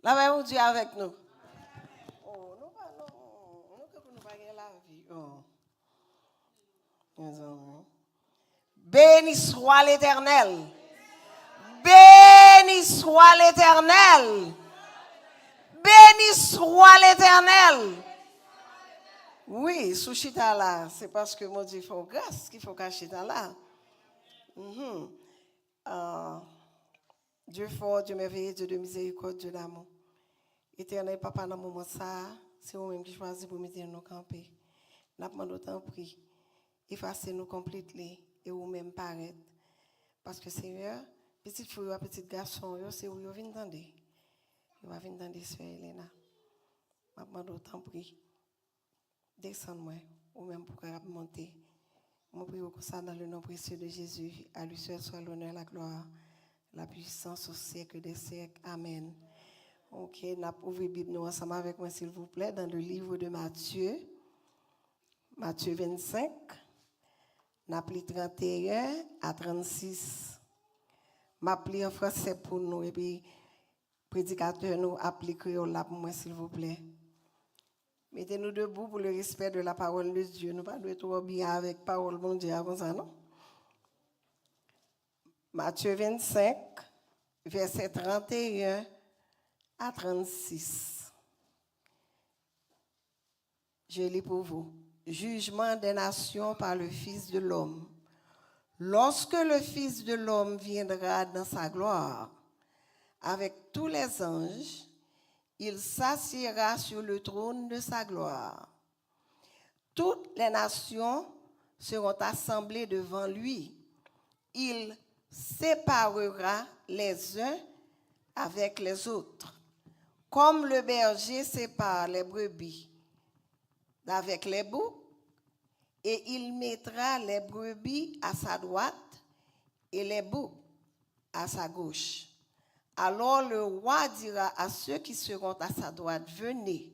La paix de Dieu avec nous. Oh, nous ne pas la vie. Oh. Béni soit l'Éternel. Béni soit l'Éternel. Béni soit l'Éternel. Oui, sous chita là, c'est parce que mon Dieu fait grâce qu'il faut cacher là. Dieu fort, Dieu merveilleux, Dieu de miséricorde, Dieu d'amour. Éternel papa, dans le moment ça, c'est vous-même qui choisit pour mettre nous camper. Nous demandons autant prix. Effacez-nous complètement et vous-même paraître. Parce que Seigneur, petite fille, petit garçon, c'est où vous venez entendre. Vous venez entendre Sœur Elena. Nous demandons autant prix. Descends-moi, ou même pour monter. Je prie comme ça dans le nom précieux de Jésus. À lui seul soit l'honneur, la gloire, la puissance au siècle des siècles. Amen. Ok, nous avons ouvert la Bible ensemble avec moi, s'il vous plaît, dans le livre de Matthieu. Matthieu 25. Nous avons pris 31 à 36. Je vais appeler en français pour nous et puis prédicateur nous appliquer là pour moi, s'il vous plaît. Mettez-nous debout pour le respect de la parole de Dieu. Nous ne pouvons pas trop bien avec la parole de Dieu comme ça, non? Matthieu 25, verset 31 à 36. Je lis pour vous. Jugement des nations par le Fils de l'homme. Lorsque le Fils de l'homme viendra dans sa gloire, avec tous les anges, il s'assiera sur le trône de sa gloire. Toutes les nations seront assemblées devant lui. Il séparera les uns avec les autres, comme le berger sépare les brebis avec les boucs, et il mettra les brebis à sa droite et les boucs à sa gauche. Alors le roi dira à ceux qui seront à sa droite, venez,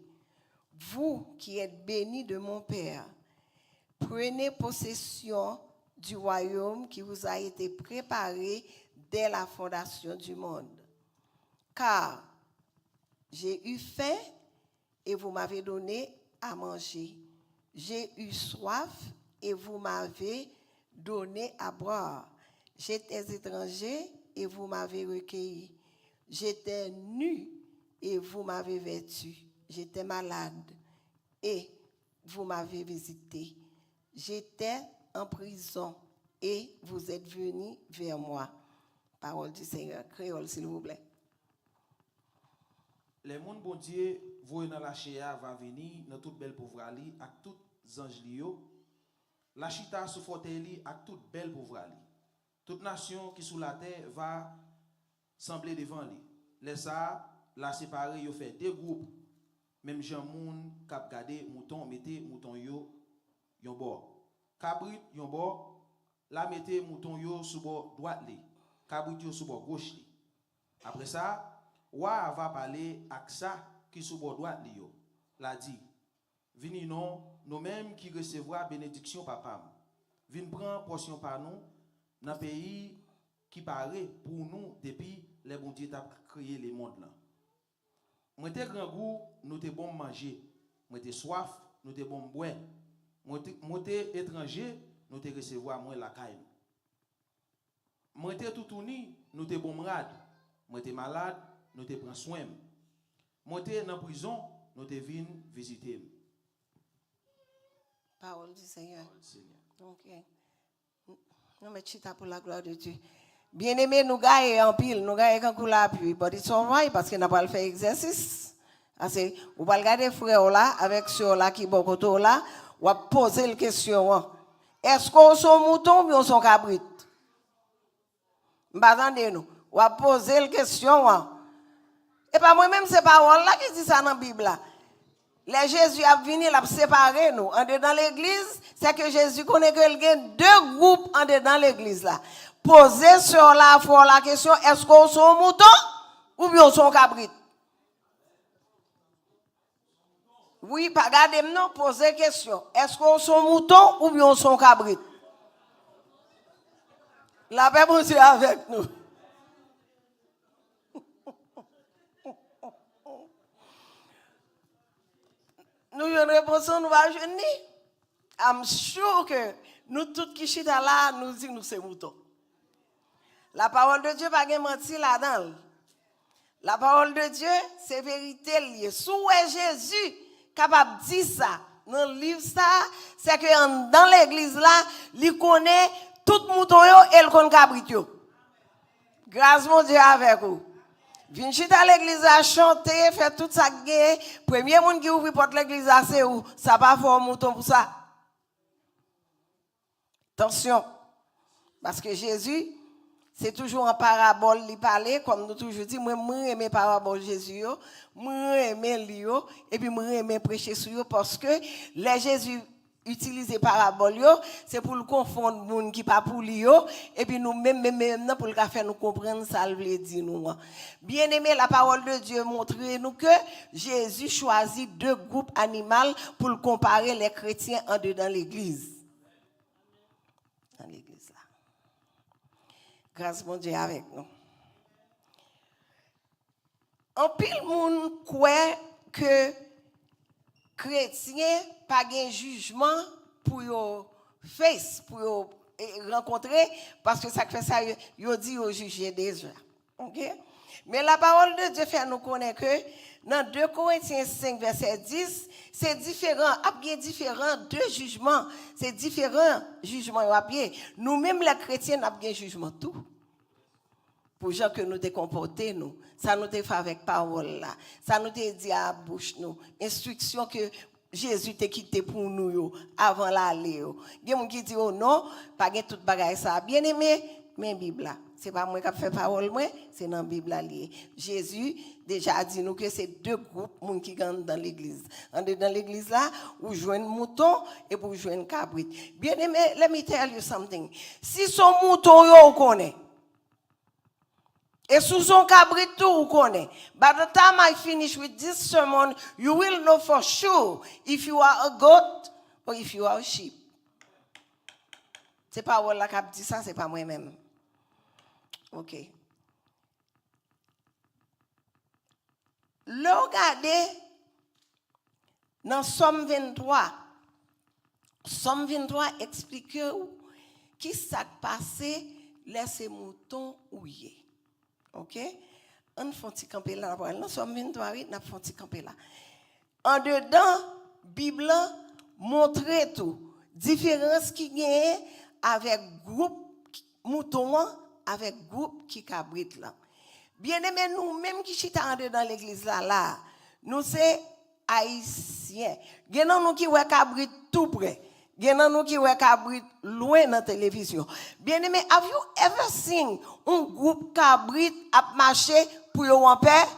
vous qui êtes bénis de mon Père, prenez possession du royaume qui vous a été préparé dès la fondation du monde. Car j'ai eu faim et vous m'avez donné à manger. J'ai eu soif et vous m'avez donné à boire. J'étais étranger et vous m'avez recueilli. J'étais nu et vous m'avez vêtu. J'étais malade et vous m'avez visité. J'étais en prison et vous êtes venus vers moi. Parole du Seigneur. Créole, s'il vous plaît. Les mondes bon Dieu, vous dans la chéa va venir dans toute belle pauvreté avec tout ange lio. La chita sous fauteuil avec toute belle pauvreté. Toute nation qui sous la terre va sembler devant lui. Les ça la séparer yo fait deux groupes. Même Jean moun k'ap gade mouton mettez mouton yo yon bord. Cabrit yon bord, la mettez mouton yo sous bord droite li. Cabrit yo sous bord gauche li. Après ça, Wa va parler avec ça qui sous bord droite li yo. La dit, vini non, nous-mêmes qui recevra bénédiction papa. Vin prend portion par nous dans pays qui paraît pour nous depuis les bon Dieu t'a créé les mondes là. Moi t'ai grand goût, nous t'ai bon manger. Moi t'ai soif, nous t'ai bon boire. Moi t'ai étranger, nous t'ai recevoir moi la caille. Moi t'ai tout tourni, nous t'ai bon malade. Moi t'ai malade, nous te prend soin. Moi t'ai dans prison, nous te vinn visiter. Parole du Seigneur. Ok. Non mais chita pour la gloire de Dieu. Bien-aimé, nous gagnons en pile, nous gagnons quand nous l'appui, but it's alright parce qu'on n'a pas le fait exercice. Assez, vous pas regarder frère là avec ceux là qui bon côté là, ou poser la question. Est-ce qu'on sont mouton ou on sont cabrit? M'attendez nous. Ou poser la question. Et pas moi-même, c'est parole là qui dit ça dans la Bible. Là. Les Jésus a venu, il a séparé nous. En dedans l'église, c'est que Jésus connaît que il y a deux groupes en dedans l'église. Là. Posez sur la question, est-ce qu'on sont mouton ou bien on sont cabrit? Oui, pas regardez non, posez question. Est-ce qu'on sont mouton ou bien on sont cabrit? La paix pour Dieu avec nous. bonne réponse, nous va jeûner. I'm sure que nous tous qui sommes là, nous disons nous c'est mouton. La parole de Dieu pas de menti là-dedans. La parole de Dieu, c'est vérité liée. Si Jésus capable de dire ça dans le livre ça, c'est que dans l'église là, il connaît tout mouton et il connaît cabrit yo. Grâce mon Dieu avec vous. Vin chita l'église à chanter, faire tout ça gagné. Premier monde qui ouvre porte l'église c'est où ça pas fort mouton pour ça. Attention. Parce que Jésus c'est toujours en parabole il parlait comme nous toujours dit moi aimer parabole Jésus yo, moi aimer lui et puis moi aimer prêcher sur yo parce que les Jésus utiliser parabole yo c'est pour le confondre monde qui pas pour lui yo et puis nous même pour le faire nous comprendre ça veut dire nous. Bien aimé la parole de Dieu montre nous que Jésus choisit deux groupes animaux pour le comparer les chrétiens en dedans l'église. Dans l'église là. Grâce mon Dieu avec nous. En pile monde croit que chrétien pas de jugement pour yo face pour yo rencontrer parce que ça fait ça yo dit yo juger déjà. OK? Mais la parole de Dieu fait nous connaître que dans 2 Corinthiens 5 verset 10, c'est différent, bien différent deux jugements, c'est différent jugement bien. Nous-mêmes les chrétiens n'a bien jugement tout. Pour gens que nous te comporter nous, ça nous te fait avec parole là, ça nous te dit à bouche nous, instruction que Jésus t'a quitté pour nous yo, avant l'aller yo. Il y a des gens qui disent oh non, pas gain toute bagaille ça. Bien aimé, mais Bible là, c'est pas moi qui fait parole moi, c'est dans Bible là lié. Jésus déjà dit nous que c'est deux groupes monde qui gagnent dans l'église. Dans l'église là, où joindre mouton et pour joindre cabrit. Bien aimé, let me tell you something. Si son mouton yo connaît et sous son cabrit tout, vous connaissez. By the time I finish with this sermon, you will know for sure if you are a goat or if you are a sheep. C'est pas voilà qui dit ça, c'est pas moi-même. OK. Le regardez dans Somme 23. Somme 23 explique qui s'est passé laisser mouton ouiller. OK? On fait un petit camper là. Nous sommes 23, nous faisons un petit camper là. En dedans, Bible montre tout. Différence qui gagne avec groupe mouton avec groupe qui cabrit là. Bien aimé, nous même qui chita dans l'église là, nous c'est haïtiens. Genan nous qui ouais cabrit tout près. Genan nous qui ouais cabrit loin dans la télévision. Bien aimé, have you ever seen un groupe cabrit a marché pour yo en paix?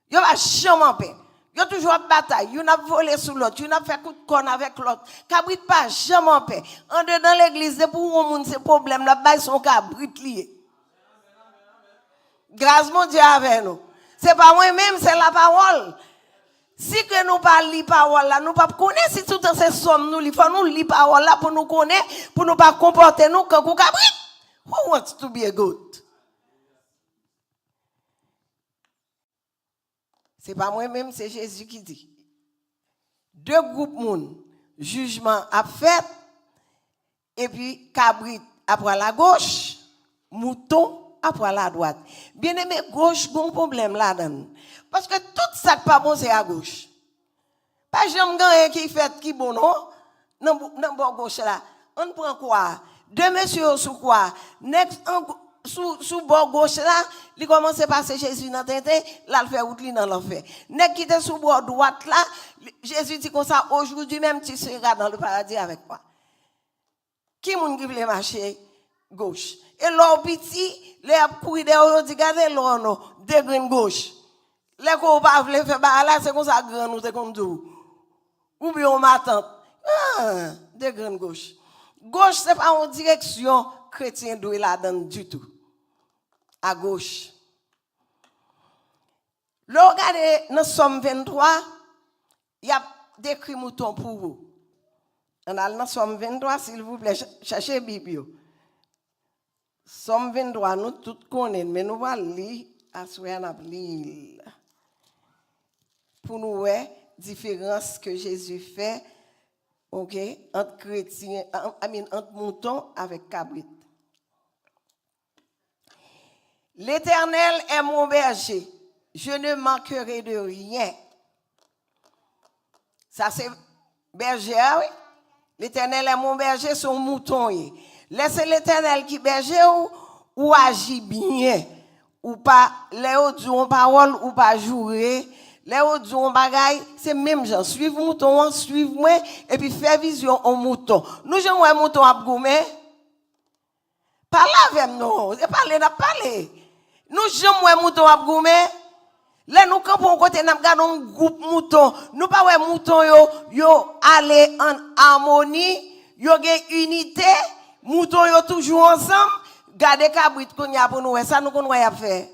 Yo va jamais en paix. Yo toujours en bataille, yo n'a volé sous l'autre, yo n'a fait coup de corne avec l'autre. Cabrit pas jamais en paix. En dedans l'église, c'est pour un monde c'est problème là, bas son cabrit lié. Grâce mon Dieu avec nous. C'est pas moi-même, c'est la parole. Si que nous pas lire parole là, nous pas connaître si tout ces sommes nous, il faut nous lire parole là pour nous connaître, pour nous pas comporter nous comme cabrit. Who wants to be a goat? C'est pas moi-même, c'est Jésus qui dit. Deux groupes moun, jugement à fait, et puis cabrit après la gauche, mouton après la droite. Bien aimé, gauche, bon problème là-dedans. Parce que tout ça qui pas bon, c'est à gauche. Pas jamais gagné qui fait qui bon, non? Non, gauche là. On prend quoi? Deux messieurs sous quoi? Sous bord gauche là, il commence à passer Jésus dans tête, là il fait route dans l'enfer. Nek qui était sous bord droite là, Jésus dit comme ça aujourd'hui même tu seras dans le paradis avec moi. Qui moun qui veut marcher gauche? Et l'or petit, les a couru dehors, dit regardez l'or non, de grain gauche. Les ko pas veut faire là c'est comme ça grand nous c'est comme tout. Ou bien ma tante. De grain gauche. Gauche c'est pas en direction chrétien doit là-dedans du tout. À gauche. Le regardez dans Somme 23, il y a décrit mouton pour vous. On a dans Somme 23, s'il vous plaît, cherchez Bible. Somme 23, nous tous connaissons, mais nous allons lire à ce qu'on a lire. Pour nous, différence que Jésus fait, ok, entre chrétiens, entre moutons avec cabrit. L'Éternel est mon berger, je ne manquerai de rien. Ça c'est berger, oui. L'Éternel est mon berger, son mouton. Laissez l'Éternel qui berger ou agit bien. Ou pas, les autres ont parole ou pas jouer. Les autres ont bagaille, c'est même gens. Suivez mouton, suivez-moi, et puis faire vision au mouton. Nous, j'aime un mouton à goumer. Parlez avec nous, c'est parler, n'a parlé. Nous, j'aime un mouton à goumer. Là, nous, quand on côté, nous regardons un groupe mouton. Nous, pas un mouton, yo, aller en harmonie, yo, gen unité, mouton, yo, toujours ensemble. Gardez cabrit qu'on y a pour nous, ça nous qu'on va faire.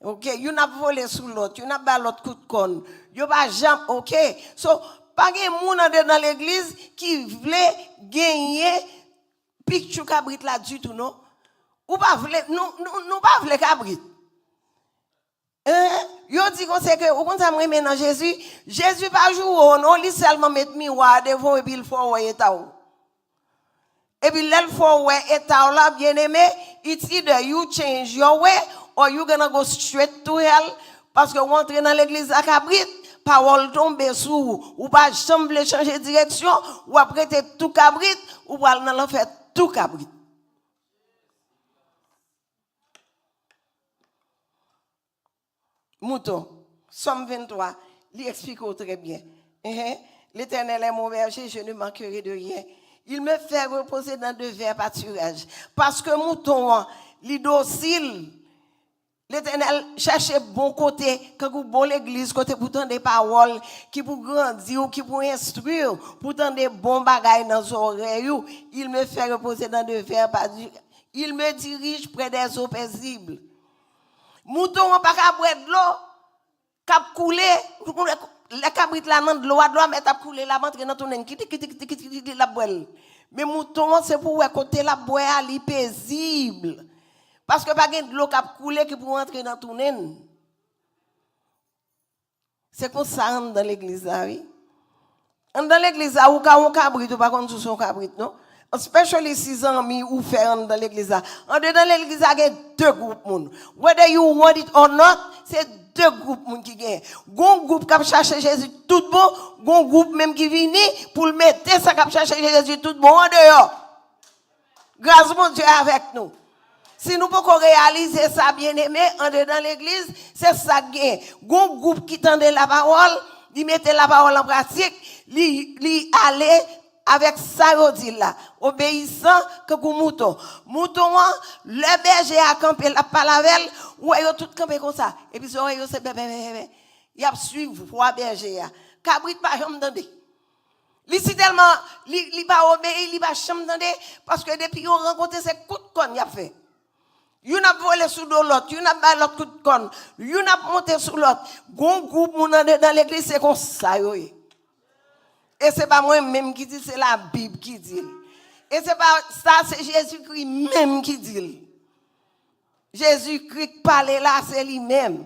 OK, you n'a volé sous l'autre, you n'a pas l'autre coup de conne. You pas jamais, OK. So, pas de moun dans l'église qui voulait gagner picture cabrit là du tout non. Ou pas voulait nous pas voulait cabrit. Yo dit qu'on sait que ou qu'on ça me dans Jésus, Jésus pas jouer non, lui seulement mettre miroir devant et puis il faut ouais état. Et puis là il faut ouais état là bien aimé, it's either you change your way or you gonna go straight to hell parce que vous entrez dans l'église à cabrit, parole tombe sous ou pas jamais changer direction ou après tout cabrit ou pas dans l'enfer tout cabrit. Mouton, Somme 23, il explique très bien. L'Éternel est mon berger, je ne manquerai de rien. Il me fait reposer dans de verts pâturages. Parce que mouton, il est docile. L'Éternel cherche bon côté, quand vous bon l'église, côté pour entendre des paroles, qui pour grandir, qui pour instruire, pour entendre des bons bagailles dans les oreilles. Il me fait reposer dans de verts pâturages. Il me dirige près des eaux paisibles. Mouton, pas qu'à boire de l'eau, qu'à couler, les cabrites là, dans de l'eau, doit mettre à couler, la montre dans ton nez, qui la boire. Mais mouton, c'est pour côté la boire, elle est paisible. Parce que pas de l'eau qui a coulé qui pour entrer dans ton nez. C'est comme ça dans l'église là, oui. Dans l'église là, ou quand on cabrit, ou pas contre sous son cabrit, non? Especially si amis ou faire dans l'église là. En dedans l'église là, il y a deux groupes moun. Whether you want it or not, c'est deux groupes moun qui gagnent. Gon groupe qui cherche Jésus tout bon, gon groupe même qui vient pour le mettre ça qui cherche Jésus tout bon en dehors. Grâce mon Dieu avec nous. Si nous pouvons réaliser ça bien aimé en dedans l'église, c'est ça qui gagne. Gon groupe qui tendait la parole, il mettait la parole en pratique, li allait avec ça yo dit là, obéissant que pour mouton. Mouton, le berger a campé la palavel, ou yo tout campé comme ça. Et puis yo c'est bébé. Il a suivre roi berger. Cabrit pas jamais entendre. Li si tellement li pas obéi, li pas jamais entendre parce que depuis yo rencontré ces coups de conne y a fait. You n'a volé sous l'autre, you n'a pas l'autre coup de conne, you n'a monté sous l'autre. Gon groupe moun dans l'église c'est comme ça yo. Et ce n'est pas moi-même qui dis, c'est la Bible qui dit. Et ce n'est pas ça, c'est Jésus-Christ même qui dit. Jésus-Christ parlait là, c'est lui-même.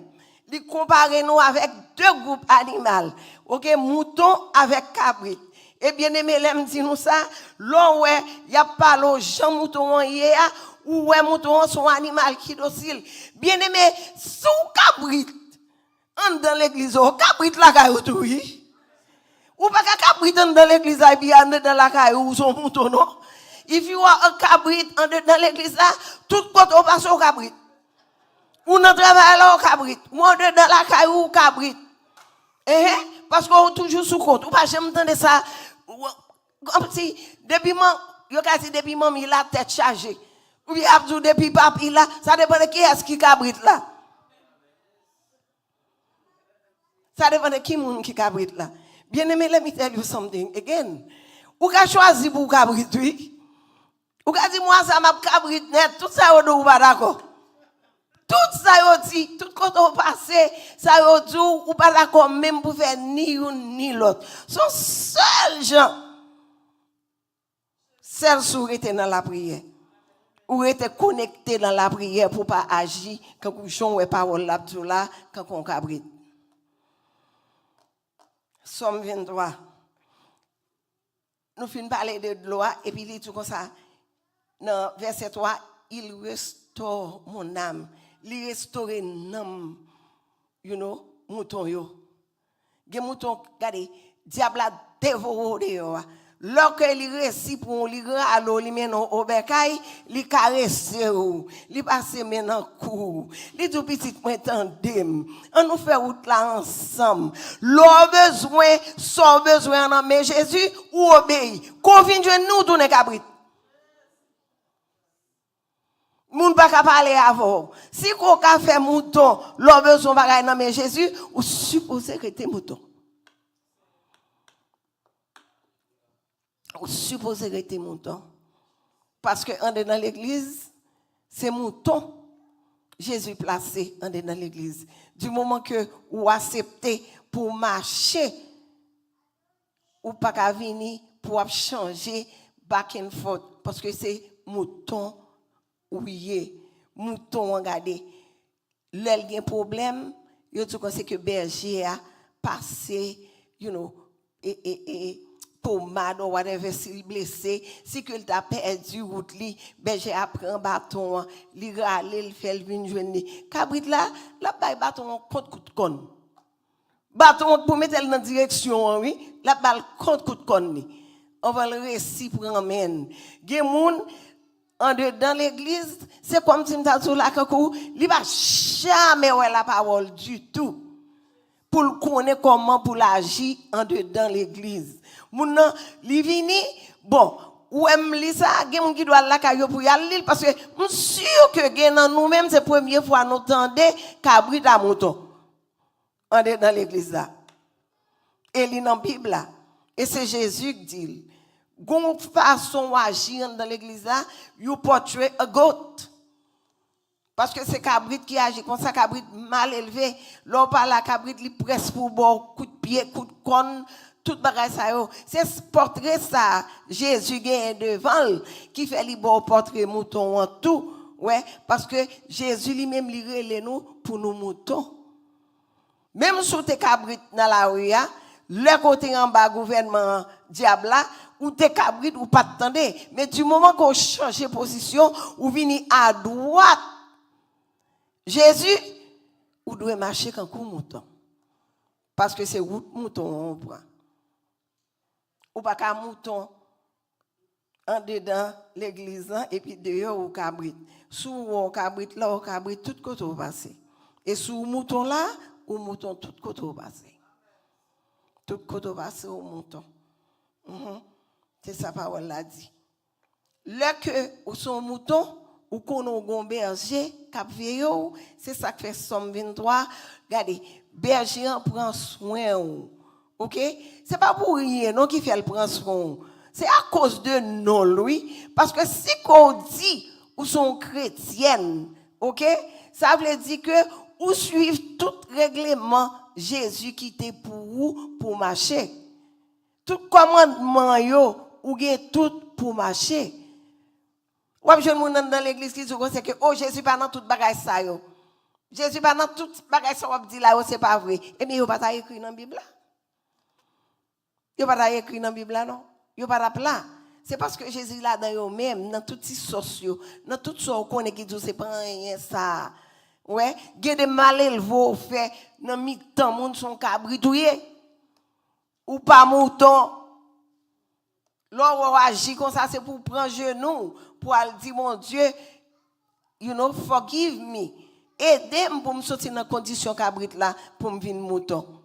Il compare nous avec deux groupes animaux. OK, mouton avec cabrit. Et bien aimé, l'aime dit nous ça, là ouais, il y a pas le Jean mouton hier ou ouais mouton son animal qui docile. Bien aimé, sous cabrit. Dans l'église, cabrit là caillou oui. Ou pas qu'à cabrit dans l'église et puis dans la caillou ou son mouton non. If you are a cabrit dans l'église là, tout côté on passe au cabrit. Ou dans travail là au cabrit. Moi dans la caillou au cabrit. Parce qu'on toujours sous compte. Ou pas jamais entendre ça. Comme si depuis yo ka si depuis maman il a tête chargée. Ou bien abdou depuis papi là, ça dépend de qui est-ce qui cabrit là. Ça dépend de qui moun qui cabrit là. Bien aimé, let me tell you something again. Ou ka choisi pour cabrit oui. Ou ka dit moi ça m'a cabrit net, tout ça ou pas d'accord. Tout ça yo dit, tout quand on passe, ça yo dit ou pas d'accord même pour faire ni une ni l'autre. Son seul gens seul sous était dans la prière. Ou était connecté dans la prière pour pas agir quand on joue parole là quand on cabrit. Somme 23. Nous finissons parler de loi et puis il dit tout comme ça. Dans verset 3, il restaure mon âme. Il restaure l'âme, mouton yo. Gen mouton, regardez, diable a dévoré yo. Lorsque il récit pour lui ralo, il mène au bercail, il caresse ou, il passe maintenant cou. Il tout petit moi tandem. On nous fait route là ensemble. L'on besoin, son besoin en mais Jésus ou obéit. Confine nous tourner cabrit. Moun pas ka parler avant. Si qu'on ka fait mouton, l'on besoin pas non mais Jésus ou supposé que t'es mouton. Ou supposé que t'es mouton. Parce que on est dans l'église, c'est mouton. Jésus placé on est dans l'église. Du moment que ou accepté pour marcher ou pas ka venir pour changer back and forth parce que c'est mouton. Oui, mouton regardez. L'el gen problème, yo tout c'est que berger a passé, pommade ou whatever s'il blessé, si que t'a perdu route li, berger a prend bâton, li rale, il fait vinn joindre. Cabrit là, la bay bâton contre coup de conne. Bâton pour mettre dans direction, oui, la balle contre coup de conne. On va le récit pour amène. Gen moun en dedans l'église, c'est comme si m'ta sou la kakou, li va jamais ouais la parole du tout. Pour le connaître comment pour l'agir en dedans l'église. Moun nan li vini, bon, ou aime li ça, gen moun ki doit la kayo pour y aller parce que m'sure sûr que gen nan nous même c'est première fois nous tendez cabrit à mouton. En dedans l'église là. Et li dans Bible là. Et c'est Jésus qui dit gon façon agir dans l'église là, you portray a goat. Parce que c'est cabrit qui agit comme ça, cabrit mal élevé. L'on parle à cabrit, il presse pour bon coup de pied, coup de conne, tout bagage ça yo. C'est ce portrait ça, Jésus gagne devant qui fait li bon portrait mouton en tout. Ouais, parce que Jésus lui-même li relè nous pour nous moutons. Même sous tes cabrit dans la rue, le côté en bas gouvernement diable là, ou t'es cabrit ou pas t'entendre, mais du moment qu'on change de position, ou vini à droite, Jésus, ou doit marcher comme un mouton. Parce que c'est route mouton on prend. Ou pas qu'un mouton en dedans l'église et puis dehors au cabrit. Sous au cabrit là, au cabrit tout côté au passé. Et sous mouton là, ou mouton tout côté au passé. Tout côté au passé au mouton. C'est sa parole l'a dit. Là que ou son mouton ou qu'on a un berger cap vieillot, c'est ça que fait Somme 23. Regardez, berger en prend soin. OK? C'est pas pour rien non qui fait le prend soin. C'est à cause de non lui parce que si qu'on dit ou sont chrétiennes, OK? Ça veut dire que ou suivent tout règlement Jésus qui était pour vous pour marcher. Tout commandement yo ou gen tout pour marcher. Ou je moun dans l'église qui dit que oh Jésus pas dans tout bagage ça yo. Jésus pas dans tout bagage ça on dit là c'est pas vrai. Et mais yo pas écrit dans Bible là. Yo pas écrit dans Bible là non. Yo pas là. C'est parce que Jésus là dans yo même dans tout ces sociaux, dans tout ça on connaît qui dit c'est pas rien ça. Ouais, gen de mal élevé fait dans mi-temps moun son cabritouyer. Ou pas mouton. L'on agit comme ça, c'est pour prendre genou, pour dire, mon Dieu, forgive me. Aidez-moi pour me sortir dans la condition cabrit là, pour me venir mouton.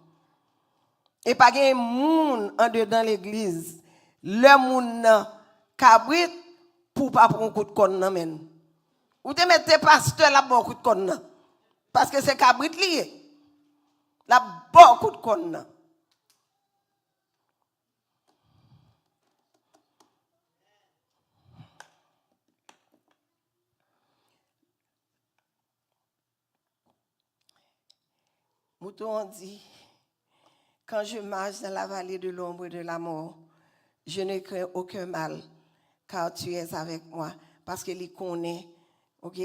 Et pas de moun en dedans l'église. Le moun cabrit pour pas prendre un coup de conne. Ou te mettez pasteur là, bon coup de conne. Parce que c'est cabrit lié. Là, bon coup de conne. Mouton dit, quand je marche dans la vallée de l'ombre de la mort, je ne crains aucun mal, car tu es avec moi. Parce qu'il connaît, ok,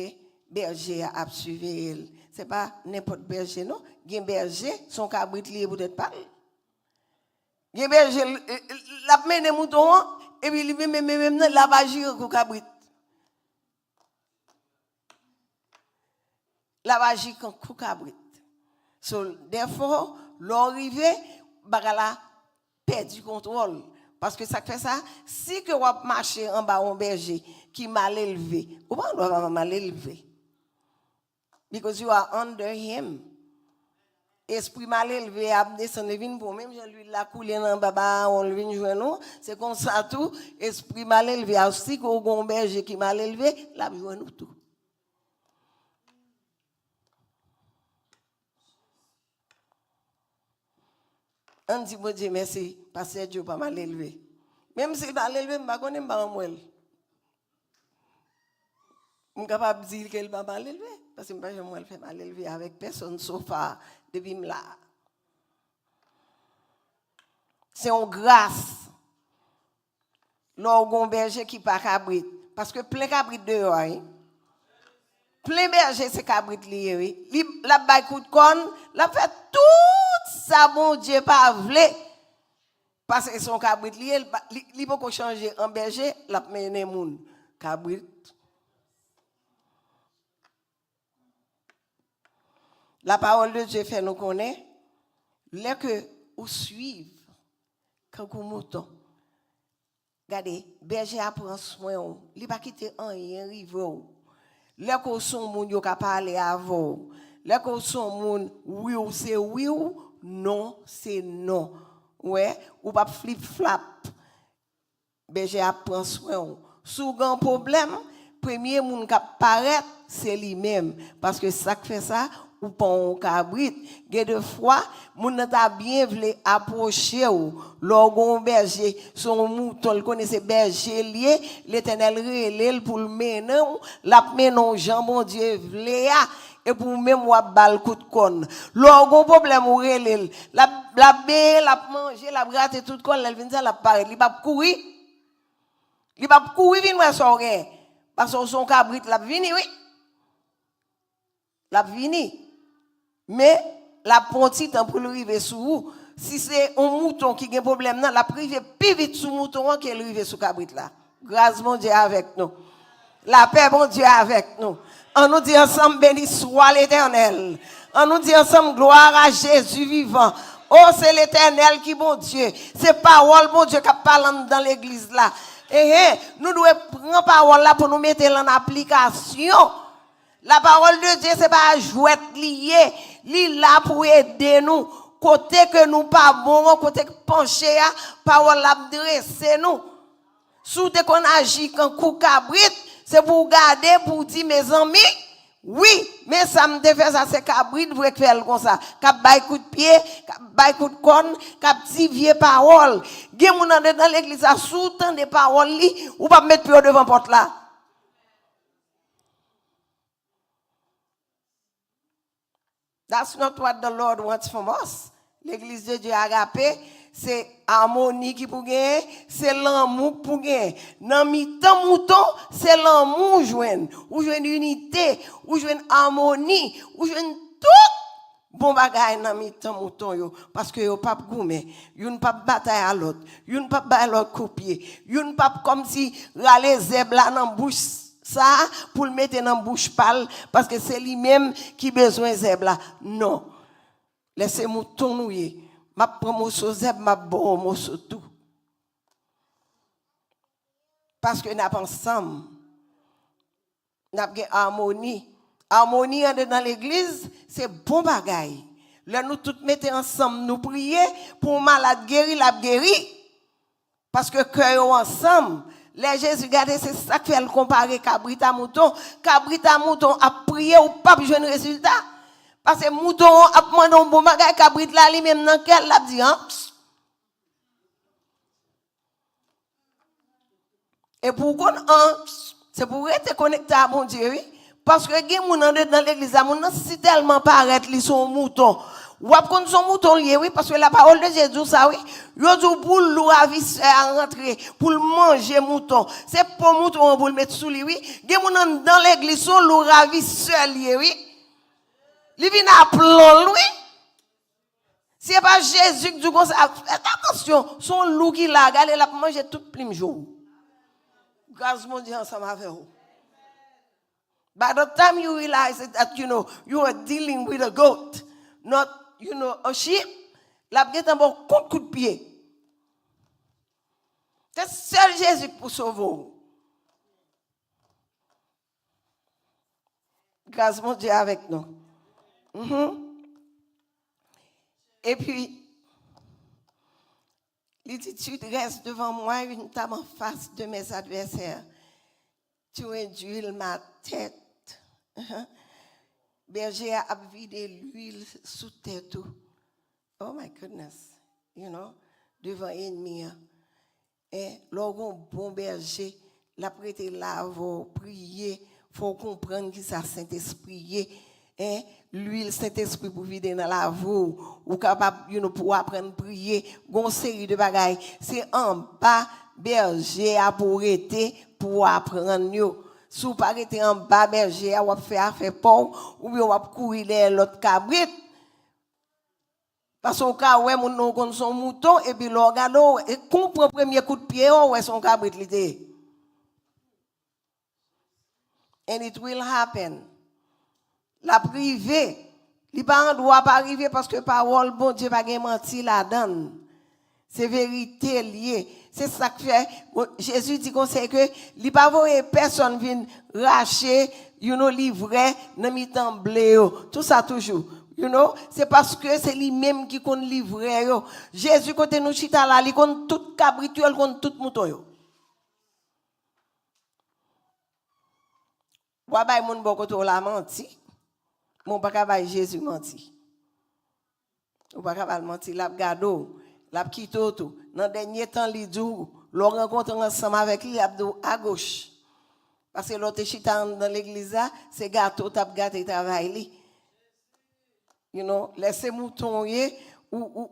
berger a suivi elle. Ce n'est pas n'importe berger, non? Il berger, son cabrit lié peut-être pas. Les berger la mène mouton et puis même la va gérer pour cabrit. La va gérer pour cabrit. So therefore, l'arrivée bagala perd du contrôle parce que ça fait ça si que vous marcher en bas un berger qui mal élevé, vous pas mal élevé. Because you are under him. Esprit mal élevé a descendu vinn pour même lui la couler dans baba on vinn jouer nous c'est comme ça tout esprit mal élevé aussi qu'on gon berger qui mal élevé la jouer nous tout. On dit bon Dieu merci parce que Dieu pas mal élevé. Même si mal élevé m'pa connait m'pa moi. Je suis capable de dire qu'elle va mal élevé parce que je ne fais mal élevé avec personne sauf depuis là. C'est une grâce. L'orgon berger qui pas cabrit parce que plein cabrit dehors. Hein? Plein berger c'est cabrit lié oui. La bail coup de corne, la fait tout ça bon Dieu pas vle parce que son cabrit lié, il peut changer en berger, la mener moun cabrit. La parole de Dieu fait nous connaître, les que vous suivez, quand vous moutons. Regardez, berger apprend soin, il ne va pas quitter rien, rive. Les que sont moun yo ka parler avant. Les que sont moun oui ou c'est oui ou non c'est non. Ouais, ou pas flip flap. Berger apprend soin. Sous grand problème, premier moun ka paraître c'est lui-même parce que ça fait ça ou pas un cabrit. Il y a des fois, moun ta bien voulu approcher ou l'orgon berger, son mouton, il connaissait berger lié, l'Éternel relève pour le mener, la menon jambon Dieu vle et pour même ou bal coup de conne. L'orgon problème ou relève, la bé, la manger, la gratter tout conne, elle vient ça la paraît, il va courir. Il va courir venir son rien parce que son cabrit la vini oui. La vini. Mais la ponti temps pour arriver sous vous. Si c'est un mouton qui a un problème, la prive plus vite sous mouton qu'elle arrive sous cabrit là. Grâce mon Dieu avec nous. La paix mon Dieu avec nous. On nous dit ensemble béni soit l'Éternel. On nous dit ensemble gloire à Jésus vivant. Oh c'est l'Éternel qui bon Dieu. C'est parole bon Dieu qui parle dans l'église là. Nous devons prendre parole là pour nous mettre en application. La parole de Dieu, c'est pas jouet lié. Li là pour aider nous. Côté que nous pas bon, côté que penché, parole la dresser nous. Sous te qu'on agit quand coup cabrit, c'est pour garder, pour dire mes amis, oui, mais ça me fait ça, c'est cabrit, vous faire comme ça. Cap bay coup de pied, cap bay coup de corne, cap ti vieux parole. Gen moun dans l'église, à sous tant de paroles li, ou pas mettre pied devant porte là. That's not what the Lord wants from us. L'église de Dieu agapé, c'est harmonie qui pour gagner, c'est l'amour pour gagner. Dans mi-temps mouton, c'est l'amour joindre, ou joindre unité, ou joindre harmonie, ou joindre tout bon bagay dans mi-temps mouton yo parce que yo pas goumé, yo ne pas bataille à l'autre, yo ne pas ba l'autre copier, yo ne pas comme si râler zèbre là dans bouche ça pour le mettre dans bouche pâle parce que c'est lui-même qui besoin zèbre là. Non. Laissez mouton nouiller. Ma promotion zèbre ma bon morceau tout. Parce que n'a pas ensemble. N'a pas harmonie. Harmonie dans l'église, c'est bon bagaille. Là nous tous mettons ensemble, nous prier pour malade guéri, la guéri. Parce que cœur ensemble. Les Jésus, regardez, c'est ça qui fait le comparer cabrit à mouton. Cabrit à mouton a prié ou pas besoin de résultat. Parce que mouton a demandé un bon bagage, cabrit là, lui-même dans quel l'a dit, hein? Et pourquoi, c'est pour être connecté à mon Dieu, oui? Parce que les gens dans l'église, si tellement paraître, ils sont moutons. Ou après son mouton lié, oui, parce que la parole de Dieu dit ça, oui. Yo dit pour le ravisseur à rentrer, pour le manger mouton. C'est pour mouton pour le mettre sous lui, oui. Gen moun dans l'église, son le ravisseur lié, oui. Li vient à plomb, oui. Si c'est pas Jésus qui dit comme ça, faites attention, son loup qui l'a, regardez, il a mangé tout plein de jours. Grâce mon Dieu ensemble avec vous. By the time you realize that, you are dealing with a goat, not, a sheep, la guette en bon coup de pied. C'est seul Jésus pour sauver vous. Grâce mon Dieu avec nous. Et puis, l'attitude reste devant moi, une table en face de mes adversaires. Tu induis ma tête. Berger a vidé l'huile sous tête. Oh my goodness, devant l'ennemi. Et lorsqu'on bon berger, la prêter là, prier, faut comprendre que ça Saint-Esprit est. L'huile Saint-Esprit pour vider dans la voie, ou capable pour apprendre à prier, une série de bagailles. C'est en bas, berger à pour arrêter, pour apprendre. Si vous pas arrêter en bas, berger à faire peur, ou bien on va courir derrière l'autre cabrit. Parce qu'au cas où on connaît son mouton, et puis l'organo, et comprend le premier coup de pied, où est son cabrit l'idée. And it will happen. La privée, il ne doit pas arriver parce que parole, bon Dieu, pas menti la donne. C'est vérité liée. C'est ça que fait. Jésus dit qu'on sait que il pas voyer personne vient racher, livrer, dans mi-temps blé. Tout ça toujours. C'est parce que c'est lui-même qui compte livrer. Jésus, côté nous chita là, il compte tout cabrituel, compte tout mouton. Wabay moun bokoto la menti. Mon pas capable Jésus menti. Ou pas capable mentir, l'a gado, l'a quitto tout. Dans dernier temps li dit, l'on rencontre ensemble avec lui à gauche. Parce que l'autre chita dans l'église là, c'est gâteau t'a gâté travail li. Laissez mouton ou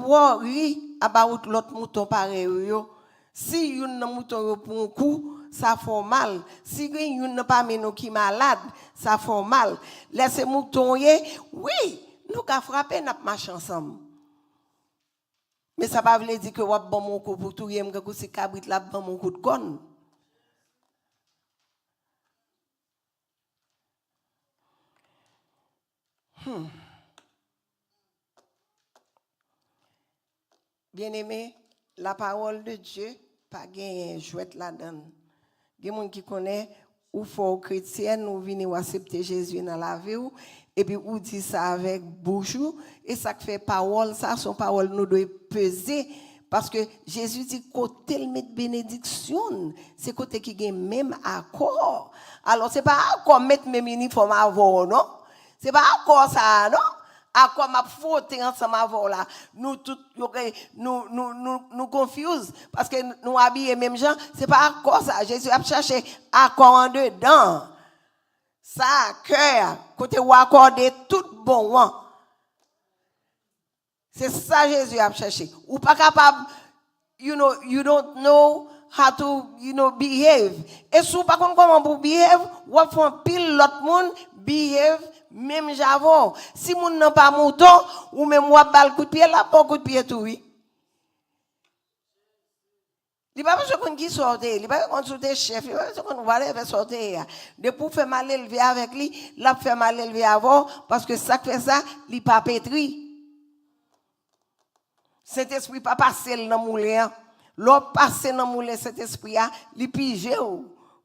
worry about l'autre mouton pareil yo. Si yon mouton pour un coup, ça fait mal. Si yon n'a pas menou qui malade, ça fait mal. Laissez mouton oui, nous ka frapper n'a marcher ensemble. Mais ça pas veut dire que wap bon mon coup pour tout yem que c'est cabrit la bon mon coup de gonne. Bien-aimé, la parole de Dieu, pas gain jouet là-dedans. Il y a des gens qui connaissent ou faut chrétienne ou venir accepter Jésus dans la vie et puis ou dit ça avec bouche et ça fait parole ça son parole nous doit peser parce que Jésus dit côté le mettre bénédiction, c'est côté qui gagne même accord. Alors c'est pas accord mettre même uniforme avant non? C'est pas accord ça non? À quoi m'a fauté ensemble avant là nous tout nous confuse parce que nous habillés même gens c'est pas à quoi ça Jésus a cherché accord en dedans ça cœur côté ou accorder tout bon c'est ça Jésus a cherché ou pas capable you don't know how to behave et si vous pas comment pour behave ou font pile l'autre monde behave même j'avons si moun n'a pas mouton ou même moi bal coup de pied là pas coup de pied tout oui il pas besoin qu'on qui sorte il pas consulter chef il pas besoin qu'on va aller sortir de pour faire mal élevé avec lui l'a fait mal élevé avant parce que ça fait ça il pas pétri cet esprit pas passer dans moulin l'autre passer dans moulin cet esprit a il pige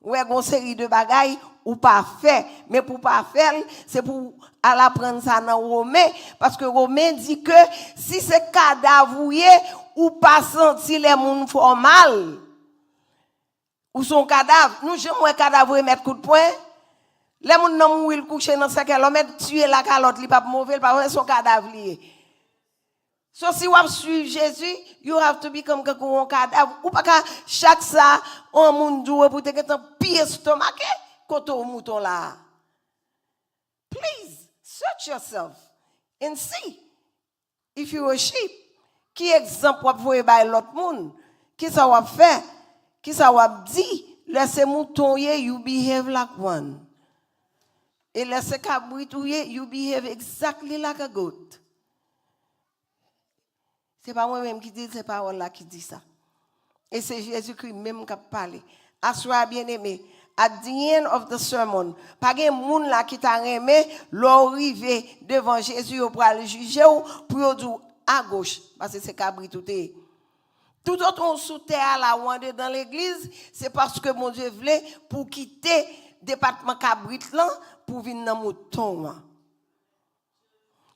ou est une série de bagailles ou pas fait mais pour pas faire c'est pour aller apprendre ça dans Romain parce que Romain dit que si c'est cadavouillé ou pas sentir les moun font mal ou son cadavre nous j'aime cadavre mettre coup de poing les moun nan mourir coucher dans 5 km tuer la calotte li pas mauvais pas son cadavre lié. So si vous suivez Jésus, you have to become un cadavre. Ou pas chaque ça, on moun doué pour te get un pied stomac, côté au mouton là. Please, search yourself and see if you a sheep. Qui exemple vous voyez by l'autre monde? Qui ça va faire? Qui ça va dire? Laissez mouton you behave like one. Et laissez cabrit you behave exactly like a goat. C'est pas moi-même qui dis, c'est parole là qui dit ça. Et c'est Jésus-Christ même qui a parlé. Assois bien-aimé. At the end of the sermon, pas de monde là qui t'a aimé, l'arrivée devant Jésus pour aller juger ou pour dire à gauche, parce que c'est cabri tout est. Tout autre on sous terre là ou dans l'église, c'est parce que mon Dieu voulait pour quitter département cabrit là pour venir dans mouton.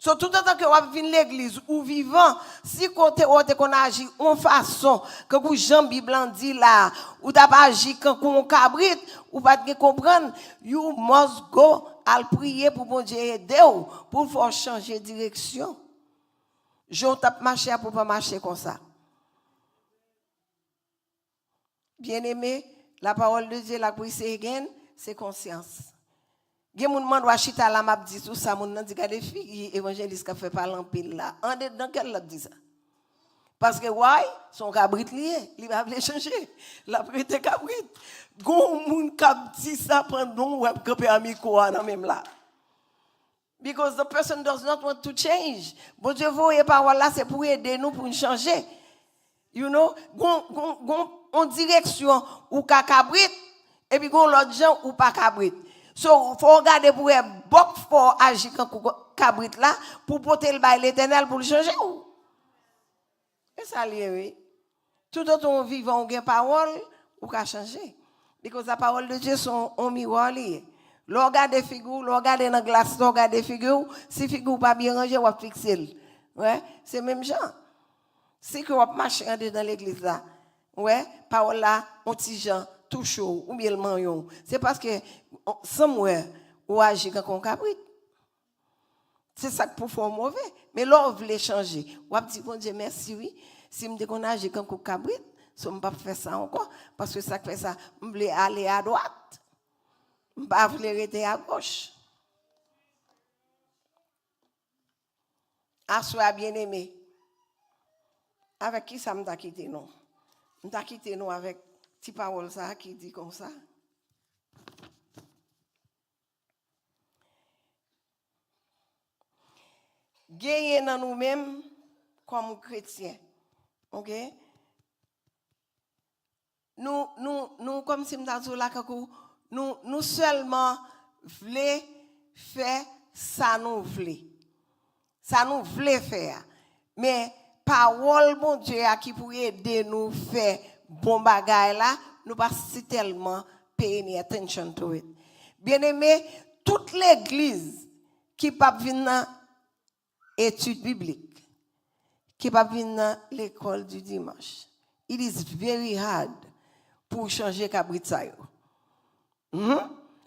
So, tout le temps que vous venez l'église ou vivant, si qu'on agit en façon que vous Jean Bible dit là, ou t'as pas agi quand on cabrit, ou pas de comprendre, you must go à prier pour bon Dieu aider pour faire changer de direction. Je tape marcher pour pas marcher comme ça. Bien-aimé, la parole de Dieu la c'est again, c'est conscience. Gen moun man doit chita la m'a dit tout ça moun nan dit gade fille évangéliste qui fait parler en pile là. En dedans quel l'a dit ça? Parce que why son cabrit lié, il va vle changer. La prêté cabrit. Gon moun k'ap dit ça pendant web camper amico nan même là. Because the person does not want to change. Bon Dieu voye parole là c'est pour aider nous pour changer. You know, gon en direction ou ka cabrit et puis gon l'autre gens ou pas cabrit. So, faut regarder pour bok for agir quand cabrit là pour porter le bail l'éternel pour le changer. Et ça lié oui. Tout autre on vivant on gain parole ou ka changer. Because la parole de Dieu sont en miroir lié. L'on regarde figure, l'on regarde dans glace, l'on regarde figure, si figure pas bien rangé ou fixer. Ouais, c'est même genre. Si que on marche dans l'église là. Ouais, parole là, on petit gens tout chaud ou bien le manion. C'est parce que somewhere ou agir quand on cabrit. C'est ça pour faire mauvais. Mais là, on veut changer. Ou dit bon Dieu merci oui. Si me dit qu'on agit quand on cabrit, ça me pas faire ça encore parce que ça fait ça, me voulais aller à droite. Me pas voulais rester à gauche. Assois bien-aimé. Avec qui ça m'a quitté non? M'a quitté non avec petit parole ça qui dit comme ça. Gagner dans nous-mêmes comme chrétiens. OK? Nous comme si nous là nous seulement voulons faire ça nous voulons. Ça nous voulons faire. Mais parole bon Dieu qui pour aider nous faire bon bagay là, nous pas si tellement payer attention to it. Bien-aimé, toute l'église qui pas venir étude biblique, qui pas venir l'école du dimanche. It is very hard pour changer cabrit ça yo.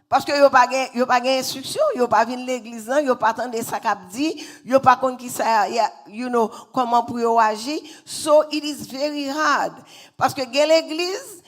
Parce que yo pas gain instruction, yo pas venir l'église là, yo pas attendre ça qu'a dit, yo pas connait qui ça you know comment pour yo agir. So it is very hard parce que gain l'église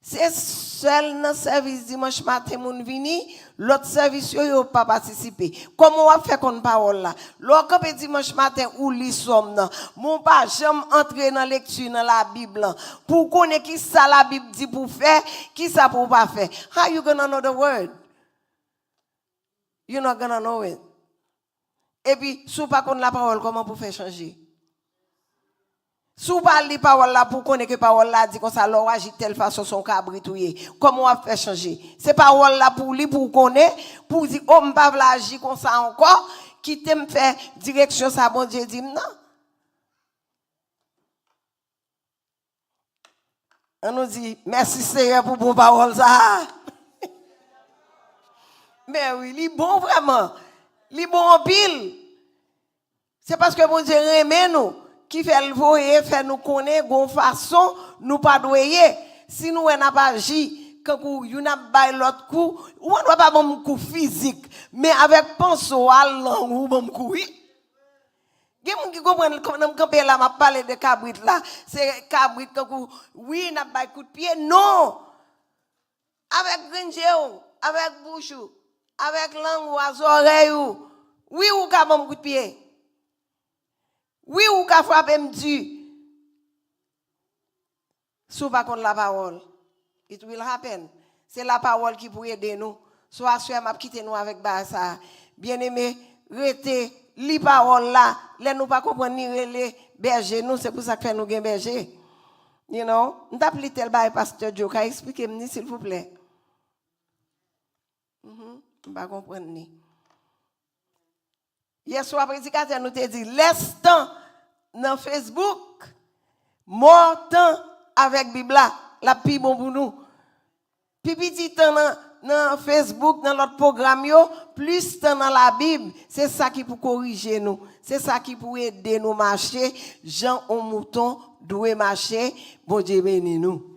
c'est seul dans service dimanche matin moun vini, l'autre service yo pas participer. Comment on fait qu'on parole là? Lorsque dimanche matin ou li somme nan, mon pas jamais entrer dans lecture dans la Bible pour connaître qui ça la Bible dit pour faire, qui ça pour pas faire. How you going to know the word? You're not going to know it. Et puis sous pas connaître la parole comment pour faire changer? Sous pas li parole là pour connaître que parole là dit comme ça l'on agit telle façon son cabri touyer. Comment on fait changer? C'est parole là pour lui pour connaître pour dire oh m'pa vla agir comme ça encore qui t'aime faire direction ça bon Dieu dit non. On nous dit merci Seigneur pour bon parole ça. Mais oui, li bon vraiment. Li bon en pile. C'est parce que bon Dieu aime nous. Qui fait le voyer, fait nous connaître gon façon nous pas doyer si nous n'a pas agi quand you n'a pas l'autre coup ou on doit pas bon coup physique mais avec penso à langue ou bon coup oui gen moun qui comprend comme camper là m'a parler de cabrit là c'est cabrit quand oui n'a pas coup de pied non avec grinjeu avec bouche avec langue ou oreille oui ou ka bon coup de pied. Oui, ou qu'a frappé m'du. Sous pas contre la parole. It will happen. C'est la parole qui peut aider nous. Soit soit m'a quitter nous avec ça. Bien-aimé, restez li parole là, les nous pas comprendre ni les berger nous, c'est pour ça que fait nous gen berger. You know, m't'appli tel bail pasteur Joe, ka expliquer m'ni s'il vous plaît. Pas comprendre ni. Hier soir prédicateur nous te dit laisse temps dans Facebook, mort temps avec Bible la pi bon pour nous. Puis petit temps dans Facebook, dans notre programme yo, plus temps dans la Bible, c'est ça qui pour corriger nous, c'est ça qui pour aider nous marcher, Jean au mouton doit marcher, bon Dieu béni nous.